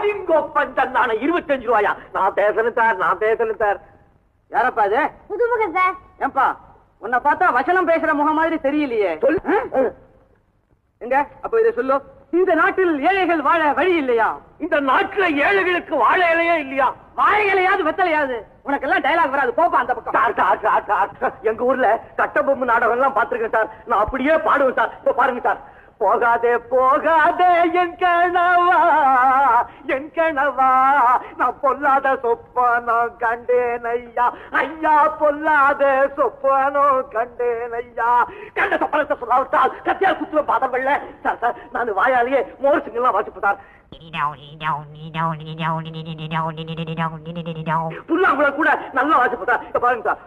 அடிங்கோப்பன் நானே 25 ரூபாயா? நான் பேசணும் சார். யாரப்பா அது? புதுமுகம் சார். ஏன்பா உன்னை பார்த்தா வசனம் பேசுற முகம் மாதிரி தெரியலையே. எங்க அப்ப இதை சொல்லு. இந்த நாட்டில் ஏழைகள் வாழ வழி இல்லையா? இந்த நாட்டுல ஏழைகளுக்கு வாழை இலையே இல்லையா? வாழை இலையாது வெத்தலையாது. உனக்கெல்லாம் டைலாக் வராது, போப்பா அந்த பக்கம். சார், எங்க ஊர்ல கட்டபொம்மு நாடகம் எல்லாம் பாத்துருக்கேன் சார். நான் அப்படியே பாடுவேன் சார். இப்ப பாருங்க சார். போகாதே போகாதே என் கணவா நான் பொல்லாத சொப்பானோ கண்டேன் ஐயா. ஐயா பொல்லாத சொப்பானோ கண்டேன் ஐயா. கண்ட சொப்பனத்தை சொல்லாவிட்டால் கத்தியால் குத்துவ பாதங்கள்ல. சார் நான் வாயாலேயே மோர் சிங்கெல்லாம் வாசிப்பேன் சார். புல்லாங்குழல் கூட நல்லா வாசிப்பேன் சார். பாருங்க சார்.